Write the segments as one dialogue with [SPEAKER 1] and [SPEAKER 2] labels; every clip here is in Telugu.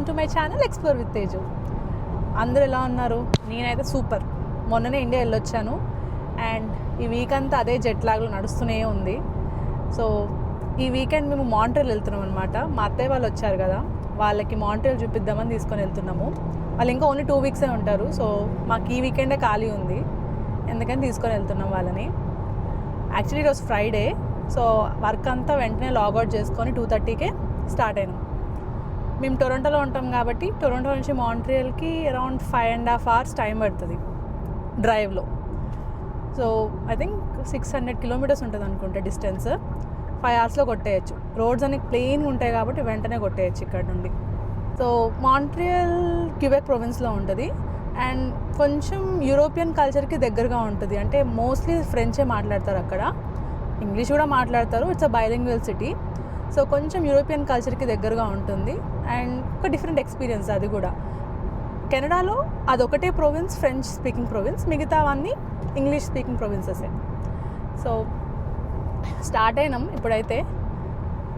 [SPEAKER 1] To my channel explore with Teju. అందరూ ఎలా ఉన్నారు? నేనైతే సూపర్. మొన్ననే ఇండియా వెళ్ళొచ్చాను అండ్ ఈ వీక్ అంతా అదే జెట్ లాగ్లో నడుస్తూనే ఉంది. సో ఈ వీకెండ్ మేము మాంట్రియల్ వెళ్తున్నాం అనమాట. మా అత్తయ్య వాళ్ళు వచ్చారు కదా, వాళ్ళకి మాంట్రియల్ చూపిద్దామని తీసుకొని వెళ్తున్నాము. వాళ్ళు ఇంకా ఓన్లీ 2 వీక్సే ఉంటారు. సో మాకు ఈ వీకెండే ఖాళీ ఉంది, ఎందుకని తీసుకొని వెళ్తున్నాం వాళ్ళని. యాక్చువల్లీ ఈరోజు ఫ్రైడే, సో వర్క్ అంతా వెంటనే లాగౌట్ చేసుకొని 2:30కే స్టార్ట్ అయినాం. మేము టొరంటోలో ఉంటాం కాబట్టి టొరంటో నుంచి మాంట్రియల్కి అరౌండ్ 5.5 hours టైం పడుతుంది డ్రైవ్లో. సో ఐ థింక్ 600 kilometers ఉంటుంది అనుకుంటే డిస్టెన్స్. 5 hours కొట్టేయచ్చు. రోడ్స్ అన్ని ప్లెయిన్గా ఉంటాయి కాబట్టి వెంటనే కొట్టేయచ్చు ఇక్కడ నుండి. సో మాంట్రియల్ క్యూబెక్ ప్రొవిన్స్లో ఉంటుంది అండ్ కొంచెం యూరోపియన్ కల్చర్కి దగ్గరగా ఉంటుంది. అంటే మోస్ట్లీ ఫ్రెంచే మాట్లాడతారు అక్కడ, ఇంగ్లీష్ కూడా మాట్లాడతారు. It's a bilingual city. So కొంచెం యూరోపియన్ కల్చర్కి దగ్గరగా ఉంటుంది అండ్ ఒక డిఫరెంట్ ఎక్స్పీరియన్స్ అది కూడా. కెనడాలో అదొకటే ప్రొవిన్స్ ఫ్రెంచ్ స్పీకింగ్ ప్రొవిన్స్, మిగతావన్నీ ఇంగ్లీష్ స్పీకింగ్ ప్రొవిన్సెసే. సో స్టార్ట్ అయినాం. ఇప్పుడైతే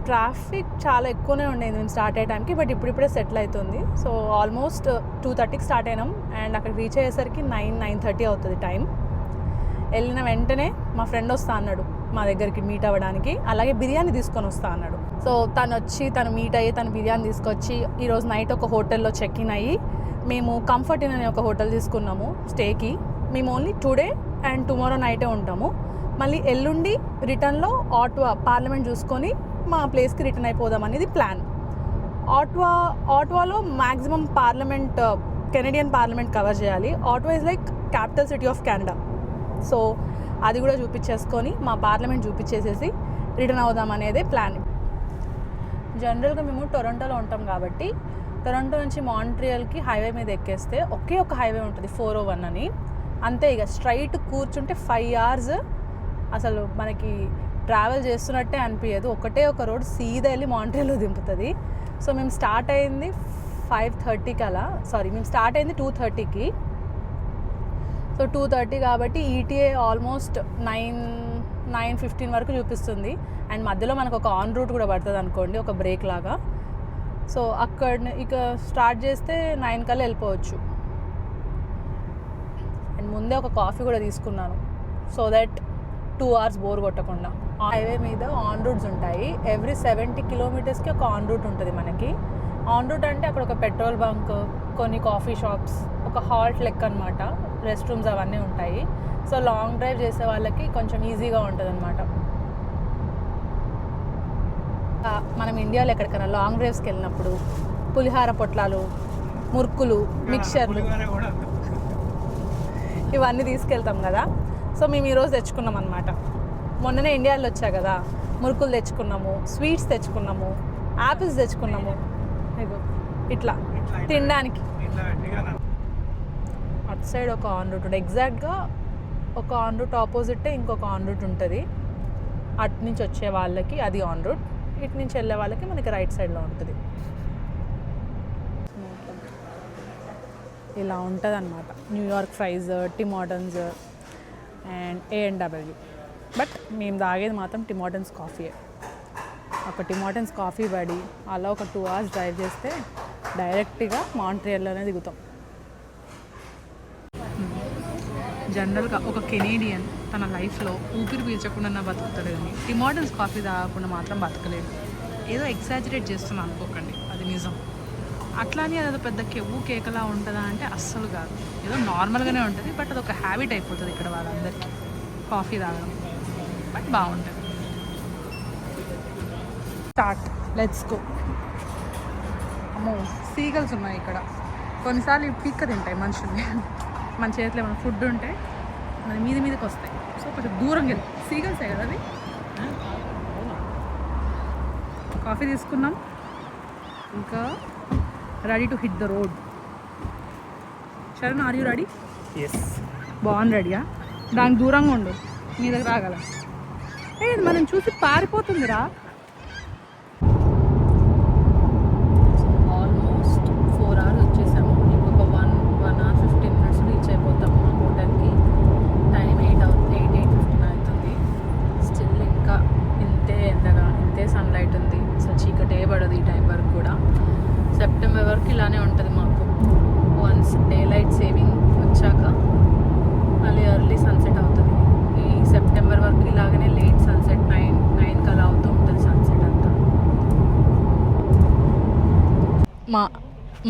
[SPEAKER 1] ట్రాఫిక్ చాలా ఎక్కువనే ఉండేది మేము స్టార్ట్ అయ్యే టైంకి, బట్ ఇప్పుడిప్పుడే సెటిల్ అవుతుంది. సో ఆల్మోస్ట్ 2:30కి స్టార్ట్ అయినాం అండ్ అక్కడికి రీచ్ అయ్యేసరికి 9-9:30 అవుతుంది టైం. వెళ్ళిన వెంటనే మా ఫ్రెండ్ వస్తా అన్నాడు మా దగ్గరికి మీట్ అవ్వడానికి, అలాగే బిర్యానీ తీసుకొని వస్తా అన్నాడు. సో తను మీట్ అయ్యి తను బిర్యానీ తీసుకొచ్చి ఈరోజు నైట్ ఒక హోటల్లో చెక్ ఇన్ అయ్యి మేము కంఫర్ట్ ఇన్ అనే ఒక హోటల్ తీసుకున్నాము స్టేకి. మేము ఓన్లీ టుడే అండ్ టుమారో నైటే ఉంటాము. మళ్ళీ ఎల్లుండి రిటర్న్లో పార్లమెంట్ చూసుకొని మా ప్లేస్కి రిటర్న్ అయిపోదాం అనేది ప్లాన్. ఆట్వాలో maximum parliament, Canadian parliament cover చేయాలి. Ottawa is like capital city of Canada. So అది కూడా చూపించేసుకొని మా పార్లమెంట్ చూపించేసేసి రిటర్న్ అవుదాం అనేదే ప్లాన్. జనరల్గా మేము టొరంటోలో ఉంటాం కాబట్టి టొరంటో నుంచి మాంట్రియల్కి హైవే మీద ఎక్కేస్తే ఒకే ఒక హైవే ఉంటుంది 401 అని. అంతే, ఇక స్ట్రైట్ కూర్చుంటే 5 hours అసలు మనకి ట్రావెల్ చేస్తున్నట్టే అనిపించదు. ఒకటే ఒక రోడ్ సీదా వెళ్ళి మాంట్రియల్లో దింపుతుంది. సో మేము స్టార్ట్ అయింది 5:30కి అలా, మేము స్టార్ట్ అయింది 2:30కి. సో 2:30 కాబట్టి ఈటీఏ ఆల్మోస్ట్ 9-9:15 వరకు చూపిస్తుంది. అండ్ మధ్యలో మనకు ఒక ఆన్ రూట్ కూడా పడుతుంది అనుకోండి, ఒక బ్రేక్ లాగా. సో అక్కడ ఇక స్టార్ట్ చేస్తే 9 కల్లా వెళ్ళిపోవచ్చు. అండ్ ముందే ఒక కాఫీ కూడా తీసుకున్నాను సో దట్ 2 hours బోర్ కొట్టకుండా. హైవే మీద ఆన్ రూట్స్ ఉంటాయి. ఎవ్రీ 70 kilometersకి ఒక ఆన్ రూట్ ఉంటుంది మనకి. ఆన్ రూట్ అంటే అక్కడ ఒక పెట్రోల్ బంక్, కొన్ని కాఫీ షాప్స్, ఒక హాల్ట్ లెక్క అనమాట, రెస్ట్ రూమ్స్ అవన్నీ ఉంటాయి. సో లాంగ్ డ్రైవ్ చేసే వాళ్ళకి కొంచెం ఈజీగా ఉంటుంది అనమాట. మనం ఇండియాలో ఎక్కడికైనా లాంగ్ డ్రైవ్స్కి వెళ్ళినప్పుడు పులిహార పొట్లాలు, మురుకులు, మిక్చర్లు ఇవన్నీ తీసుకెళ్తాం కదా. సో మేము ఈరోజు తెచ్చుకున్నాం అనమాట. మొన్ననే ఇండియాలో వచ్చా కదా, మురుకులు తెచ్చుకున్నాము, స్వీట్స్ తెచ్చుకున్నాము, యాపిల్స్ తెచ్చుకున్నాము. ఇట్లా తినడానికి అటు సైడ్ ఒక ఆన్ రూట్ ఉంటుంది. ఎగ్జాక్ట్గా ఒక ఆన్ రూట్ ఆపోజిటే ఇంకొక ఆన్ రూట్ ఉంటుంది. అటు నుంచి వచ్చే వాళ్ళకి అది ఆన్ రూట్, ఇటు నుంచి వెళ్ళే వాళ్ళకి మనకి రైట్ సైడ్లో ఉంటుంది. ఇలా ఉంటుంది అనమాట. New York fries, Tim Hortons and A&W. But మేము తాగేది మాత్రం టిమ్ హార్టన్స్ కాఫీయే. ఒక టిమ్ హార్టన్స్ కాఫీ పడి అలా ఒక 2 hours డ్రైవ్ చేస్తే డైరెక్ట్గా మాంట్రియల్లోనే దిగుతాం. జనరల్గా ఒక కెనేడియన్ తన లైఫ్లో ఊపిరి పీల్చకుండా బతుకుతాడు, కానీ టిమ్ హార్టన్స్ కాఫీ తాగకుండా మాత్రం బతకలేదు. ఏదో ఎగ్జాజరేట్ చేస్తున్నాను అనుకోకండి, అది నిజం. అట్లానే అదేదో పెద్ద కెవ్వు కేకలా ఉంటుందా అంటే అస్సలు కాదు, ఏదో నార్మల్గానే ఉంటుంది. బట్ అదొక హ్యాబిట్ అయిపోతుంది ఇక్కడ వాళ్ళందరికీ కాఫీ తాగడం. బట్ బాగుంటుంది. Start, let's go. అమ్మో, సీగల్స్ ఉన్నాయి ఇక్కడ. కొన్నిసార్లు పీక్క తింటాయి మనుషుల్ని. మన చేతిలో ఏమైనా ఫుడ్ ఉంటే మన మీదకి వస్తాయి. సో కొంచెం దూరంగా వెళ్ళి, సీగల్సే కదా అది. కాఫీ తీసుకున్నాం, ఇంకా ready to hit the road. Sharan, are you ready?
[SPEAKER 2] Yes.
[SPEAKER 1] బాగుంది. రెడీయా? దానికి దూరంగా ఉండు, మీ దగ్గర రాగల. మనం చూసి పారిపోతుందిరా. ఆల్మోస్ట్ 4 hours వచ్చేసాము. ఇంకొక 1 hour 15 minutes రీచ్ అయిపోతాము మా హోటల్కి. టైం 8:15 అవుతుంది. స్టిల్ ఇంకా ఇంతే ఎండగా, ఇంతే సన్లైట్ ఉంది. సో చీకటే పడదు ఈ టైం వరకు కూడా. సెప్టెంబర్ వరకు ఇలానే ఉంటుంది మాకు. వన్స్ డే లైట్ సేవింగ్ వచ్చాక మళ్ళీ ఎర్లీ సన్సెట్ అవుతుంది. ఈ సెప్టెంబర్ వరకు ఇలాగనే లేట్ సన్సెట్ 9 అలా అవుతూ ఉంటుంది సన్సెట్ అంతా.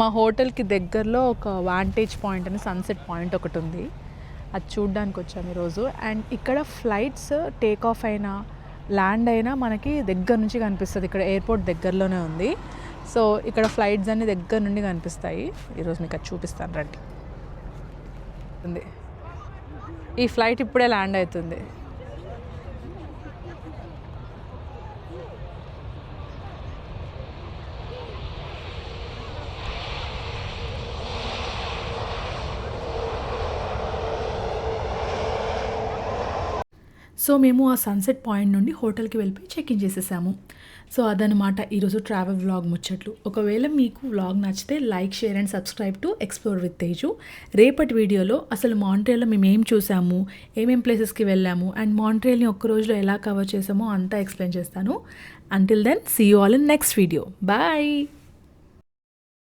[SPEAKER 1] మా హోటల్కి దగ్గరలో ఒక వాంటేజ్ పాయింట్ అని సన్సెట్ పాయింట్ ఒకటి ఉంది. అది చూడ్డానికి వచ్చాము ఈరోజు. అండ్ ఇక్కడ ఫ్లైట్స్ టేక్ ఆఫ్ అయినా ల్యాండ్ అయినా మనకి దగ్గర నుంచి కనిపిస్తుంది. ఇక్కడ ఎయిర్పోర్ట్ దగ్గరలోనే ఉంది. సో ఇక్కడ ఫ్లైట్స్ అన్ని దగ్గర నుండి కనిపిస్తాయి. ఈరోజు మీకు అది చూపిస్తాను రండి. ఈ ఫ్లైట్ ఇప్పుడే ల్యాండ్ అవుతుంది. సో మేము ఆ సన్సెట్ పాయింట్ నుండి హోటల్కి వెళ్ళిపోయి చెక్ఇన్ చేసేసాము. సో అదనమాట ఈరోజు ట్రావెల్ వ్లాగ్ ముచ్చట్లు. ఒకవేళ మీకు వ్లాగ్ నచ్చితే like, share and subscribe to explore with Teju. రేపటి వీడియోలో అసలు మాంట్రియల్లో మేము ఏం చూసాము, ఏమేం ప్లేసెస్కి వెళ్ళాము అండ్ మాంట్రియల్ని ఒక్క రోజులో ఎలా కవర్ చేసామో అంతా ఎక్స్ప్లెయిన్ చేస్తాను. Until then see you all in next video. Bye.